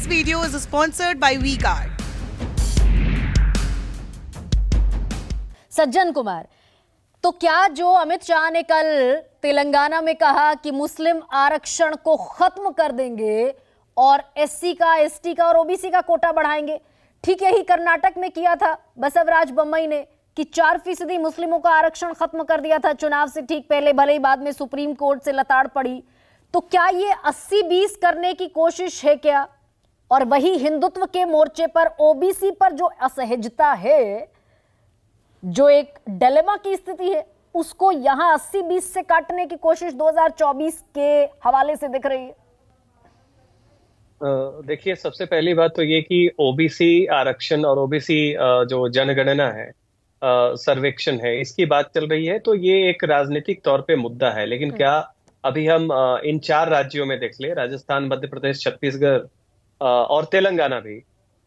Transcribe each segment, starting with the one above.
This video is sponsored by WeGuard. Sajjan Kumar, तो क्या जो अमित शाह ने कल तेलंगाना में कहा कि मुस्लिम आरक्षण को खत्म कर देंगे और एससी का, एसटी का और ओबीसी का कोटा बढ़ाएंगे, ठीक यही कर्नाटक में किया था बसवराज बोम्मई ने कि 4% मुस्लिमों का आरक्षण खत्म कर दिया था चुनाव से ठीक पहले, भले ही बाद में सुप्रीम कोर्ट से लताड़ पड़ी। तो क्या ये 80-20 करने की कोशिश है क्या? और वही हिंदुत्व के मोर्चे पर ओबीसी पर जो असहजता है, जो एक डिलेमा की स्थिति है, उसको यहां 80-20 से काटने की कोशिश 2024 के हवाले से दिख रही है। देखिए, सबसे पहली बात तो ये कि ओबीसी आरक्षण और ओबीसी जो जनगणना है, सर्वेक्षण है, इसकी बात चल रही है, तो ये एक राजनीतिक तौर पे मुद्दा है। लेकिन क्या अभी हम इन 4 राज्यों में देख ले, राजस्थान, मध्य प्रदेश, छत्तीसगढ़ और तेलंगाना भी,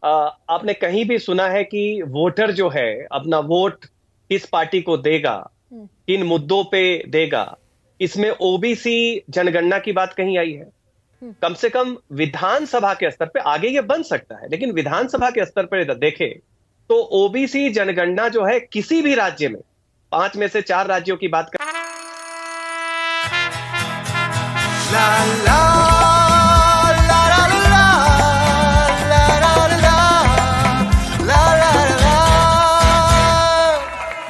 आपने कहीं भी सुना है कि वोटर जो है अपना वोट किस पार्टी को देगा, किन मुद्दों पे देगा? इसमें ओबीसी जनगणना की बात कहीं आई है? कम से कम विधानसभा के स्तर पे, आगे ये बन सकता है, लेकिन विधानसभा के स्तर पर देखें तो ओबीसी जनगणना जो है किसी भी राज्य में, 5 में से 4 राज्यों की बात कर La la la la la la la la la la la।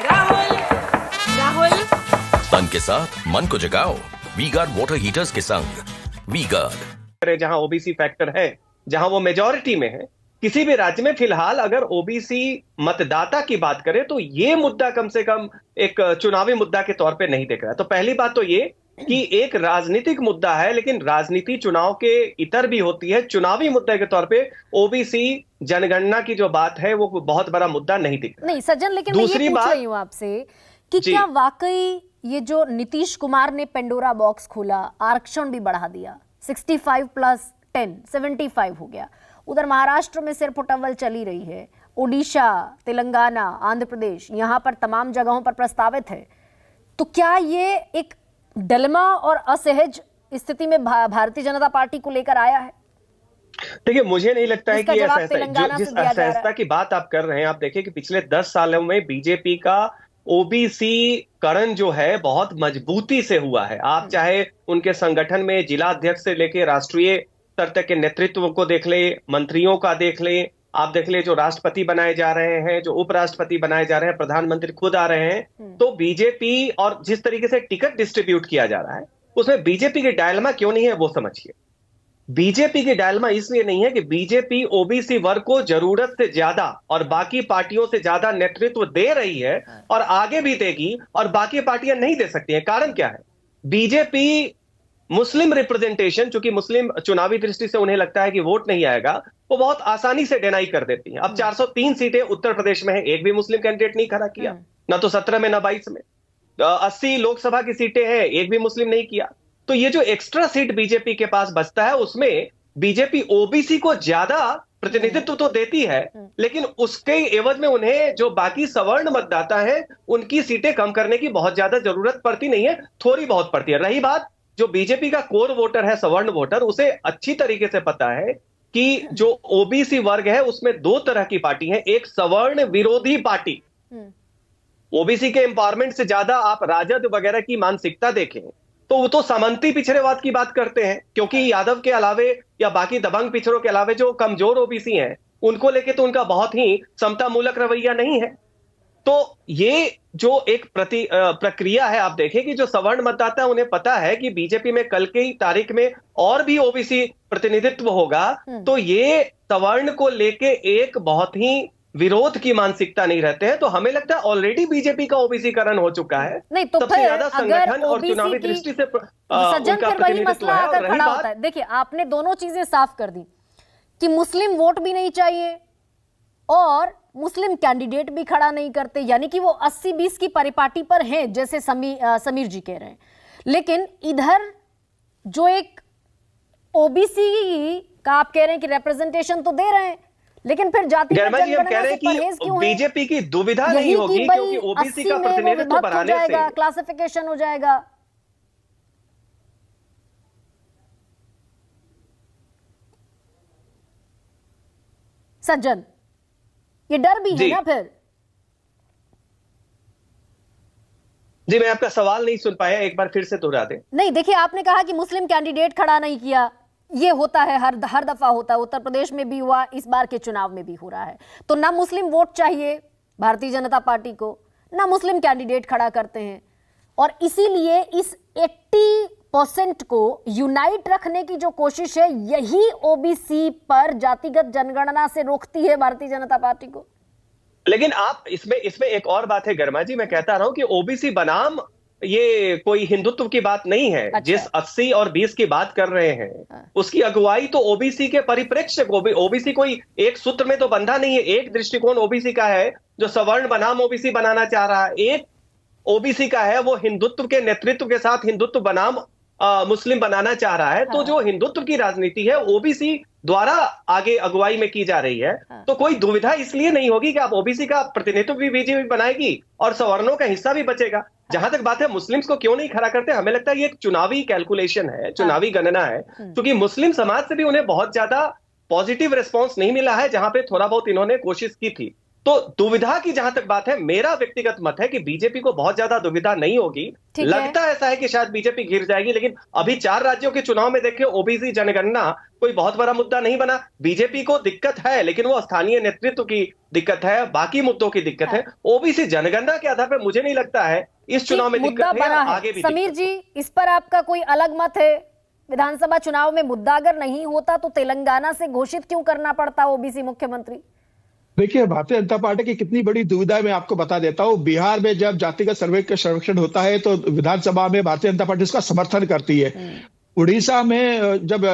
Rahul तन के साथ मन को जगाओ वीगार्ड वाटर हीटर्स के संग। वीगार्ड जहां ओबीसी फैक्टर है, जहां वो मेजॉरिटी में है, किसी भी राज्य में फिलहाल अगर ओबीसी मतदाता की बात करें तो ये मुद्दा कम से कम एक चुनावी मुद्दा के तौर पे नहीं दिख रहा है। तो पहली बात तो ये कि एक राजनीतिक मुद्दा है, लेकिन राजनीति चुनाव के इतर भी होती है। चुनावी मुद्दे के तौर पे ओबीसी जनगणना की जो बात है वो बहुत बड़ा मुद्दा नहीं दिख रहा। नहीं सज्जन, लेकिन दूसरी मैं ये पूछ रही हूं आपसे कि क्या वाकई ये जो नीतीश कुमार ने पेंडोरा बॉक्स खोला, आरक्षण भी बढ़ा दिया, 65 + 10 75 हो गया, उधर महाराष्ट्र में सिर्फ अव्वल चली रही है, ओडिशा, तेलंगाना, आंध्र प्रदेश, यहां पर तमाम जगहों पर प्रस्तावित है, तो क्या ये एक डिलेमा और असहज स्थिति में भारतीय जनता पार्टी को लेकर आया है? देखिए, मुझे नहीं लगता है कि जिस असहजता की बात आप कर रहे हैं, आप देखिए कि पिछले 10 सालों में बीजेपी का ओबीसी करण जो है बहुत मजबूती से हुआ है। आप चाहे उनके संगठन में जिला अध्यक्ष से लेकर राष्ट्रीय स्तर तक के नेतृत्व को देख ले, मंत्रियों का देख ले, आप देख ले जो राष्ट्रपति बनाए जा रहे हैं, जो उपराष्ट्रपति बनाए जा रहे हैं, प्रधानमंत्री खुद आ रहे हैं, तो बीजेपी और जिस तरीके से टिकट डिस्ट्रीब्यूट किया जा रहा है उसमें बीजेपी की डायलमा क्यों नहीं है वो समझिए। बीजेपी की डायलमा इसलिए नहीं है कि बीजेपी ओबीसी वर्ग को जरूरत से ज्यादा और बाकी पार्टियों से ज्यादा नेतृत्व दे रही है और आगे भी देगी, और बाकी पार्टियां नहीं दे सकती हैं। कारण क्या है? बीजेपी मुस्लिम रिप्रेजेंटेशन, चूंकि मुस्लिम चुनावी दृष्टि से उन्हें लगता है कि वोट नहीं आएगा, वो बहुत आसानी से डिनाई कर देती है। अब 403 सीटें उत्तर प्रदेश में है, एक भी मुस्लिम कैंडिडेट नहीं खड़ा किया, ना तो 17 में ना 22 में। 80 लोकसभा की सीटें हैं, एक भी मुस्लिम नहीं किया। तो ये जो एक्स्ट्रा सीट बीजेपी के पास बचता है उसमें बीजेपी ओबीसी को ज्यादा प्रतिनिधित्व तो देती है, लेकिन उसके एवज में उन्हें जो बाकी सवर्ण मतदाता हैं उनकी सीटें कम करने की बहुत ज्यादा जरूरत पड़ती नहीं है, थोड़ी बहुत पड़ती है। रही बात जो बीजेपी का कोर वोटर है, सवर्ण वोटर, उसे अच्छी तरीके से पता है कि जो ओबीसी वर्ग है उसमें 2 तरह की पार्टी है। एक सवर्ण विरोधी पार्टी, ओबीसी के एम्पावरमेंट से ज्यादा आप राजद वगैरह की मानसिकता देखें तो वो तो सामंती पिछड़ेवाद की बात करते हैं, क्योंकि यादव के अलावे या बाकी दबंग पिछड़ों के अलावे जो कमजोर ओबीसी हैं उनको लेके तो उनका बहुत ही समता मूलक रवैया नहीं है। तो ये जो एक प्रक्रिया है, आप देखें कि जो सवर्ण मतदाता है उन्हें पता है कि बीजेपी में कल की तारीख में और भी ओबीसी प्रतिनिधित्व होगा, तो ये सवर्ण को लेके एक बहुत ही विरोध की मानसिकता नहीं रहते हैं। तो हमें लगता है ऑलरेडी बीजेपी का ओबीसीकरण हो चुका है। नहीं तो सबसे ज्यादा संगठन और चुनावी दृष्टि से सज्जन फिर वही मसला आकर खड़ा होता है। देखिए, आपने दोनों चीजें साफ कर दी कि मुस्लिम वोट भी नहीं चाहिए और मुस्लिम कैंडिडेट भी खड़ा नहीं करते, यानी कि वो 80-20 की परिपाटी पर हैं, जैसे समीर जी कह रहे हैं। लेकिन इधर जो एक ओबीसी का आप कह रहे हैं कि रिप्रेजेंटेशन तो दे रहे हैं, लेकिन फिर जाति बीजेपी की दुविधा नहीं होगी क्योंकि ओबीसी का प्रतिनिधित्व बढ़ाने से क्लासिफिकेशन हो जाएगा। सज्जन, ये डर भी है ना फिर। जी, मैं आपका सवाल नहीं सुन पाया, एक बार फिर से दोहरा दें। नहीं, देखिए आपने कहा कि मुस्लिम कैंडिडेट खड़ा नहीं किया, ये होता है, हर दफा होता है, उत्तर प्रदेश में भी हुआ, इस बार के चुनाव में भी हो रहा है। तो ना मुस्लिम वोट चाहिए भारतीय जनता पार्टी को, ना मुस्लिम कैंडिडेट खड़ा करते हैं, और इसीलिए इस 80% को यूनाइट रखने की जो कोशिश है, यही ओबीसी पर जातिगत जनगणना से रोकती है भारतीय जनता पार्टी को। लेकिन आप इसमें एक और बात है गर्मा जी, मैं कहता रहा हूं कि ओबीसी बनाम ये कोई हिंदुत्व की बात नहीं है। अच्छा। जिस 80 और 20 की बात कर रहे हैं उसकी अगुवाई तो ओबीसी के परिप्रेक्ष्य को, ओबीसी कोई एक सूत्र में तो बंधा नहीं है। एक दृष्टिकोण ओबीसी का है जो सवर्ण बनाम ओबीसी बनाना चाह रहा है, एक ओबीसी का है वो हिंदुत्व के नेतृत्व के साथ हिंदुत्व बनाम मुस्लिम बनाना चाह रहा है। तो जो हिंदुत्व की राजनीति है ओबीसी द्वारा आगे अगुवाई में की जा रही है, तो कोई दुविधा इसलिए नहीं होगी कि आप ओबीसी का प्रतिनिधित्व भी बीजेपी बनाएगी और सवर्णों का हिस्सा भी बचेगा। जहां तक बात है मुस्लिम्स को क्यों नहीं खड़ा करते, हमें लगता है ये एक चुनावी कैलकुलेशन है, चुनावी गणना है, क्योंकि मुस्लिम समाज से भी उन्हें बहुत ज्यादा पॉजिटिव रिस्पॉन्स नहीं मिला है जहां पे थोड़ा बहुत इन्होंने कोशिश की थी। तो दुविधा की जहां तक बात है, मेरा व्यक्तिगत मत है कि बीजेपी को बहुत ज्यादा दुविधा नहीं होगी। लगता ऐसा है कि शायद बीजेपी गिर जाएगी, लेकिन अभी 4 राज्यों के चुनाव में देखिए ओबीसी जनगणना कोई बहुत बड़ा मुद्दा नहीं बना। बीजेपी को दिक्कत है, लेकिन वो स्थानीय नेतृत्व की दिक्कत है, बाकी मुद्दों की दिक्कत है। ओबीसी जनगणना के आधार पर मुझे नहीं लगता है इस चुनाव में मुद्दा दिक्कत है, बना आगे है। भी समीर दिक्कत जी, इस पर आपका कोई अलग मत है? विधानसभा चुनाव में मुद्दा अगर नहीं होता तो तेलंगाना से घोषित क्यों करना पड़ता ओबीसी मुख्यमंत्री? देखिए, भारतीय जनता पार्टी की कितनी बड़ी दुविधा है मैं आपको बता देता हूँ। बिहार में जब जातिगत सर्वे का सर्वेक्षण होता है तो विधानसभा में भारतीय जनता पार्टी उसका समर्थन करती है। उड़ीसा में जब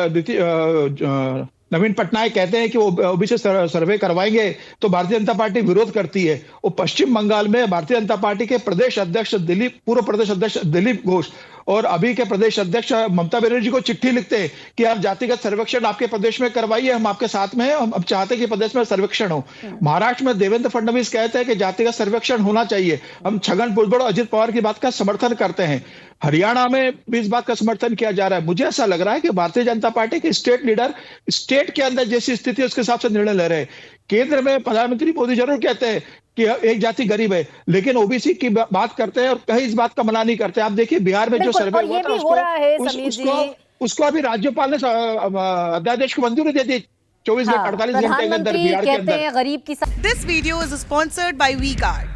नवीन पटनायक कहते हैं कि वो ओबीसी सर्वे करवाएंगे तो भारतीय जनता पार्टी विरोध करती है। वो पश्चिम बंगाल में भारतीय जनता पार्टी के प्रदेश अध्यक्ष पूर्व प्रदेश अध्यक्ष दिलीप घोष और अभी के प्रदेश अध्यक्ष ममता बनर्जी को चिट्ठी लिखते हैं कि आप जातिगत सर्वेक्षण आपके प्रदेश में करवाइए, हम आपके साथ में हैं, हम चाहते हैं कि प्रदेश में सर्वेक्षण हो। महाराष्ट्र में देवेंद्र फडणवीस कहते हैं कि जातिगत सर्वेक्षण होना चाहिए। हम छगन भुजबल और अजित पवार की बात का समर्थन करते हैं। हरियाणा में भी इस बात का समर्थन किया जा रहा है। मुझे ऐसा लग रहा है कि भारतीय जनता पार्टी के स्टेट लीडर स्टेट के अंदर जैसी स्थिति है उसके हिसाब से निर्णय ले रहे हैं। केंद्र में प्रधानमंत्री मोदी जरूर कहते हैं कि एक जाति गरीब है, लेकिन ओबीसी की बात करते हैं और कहीं इस बात का मना नहीं करते। आप देखिए बिहार में जो सर्वे हुआ था उसको अभी राज्यपाल ने अध्यादेश को मंजूरी दे दी 24 से 48 घंटे के अंदर बिहार के अंदर। गरीब की This video is sponsored by WeGuard.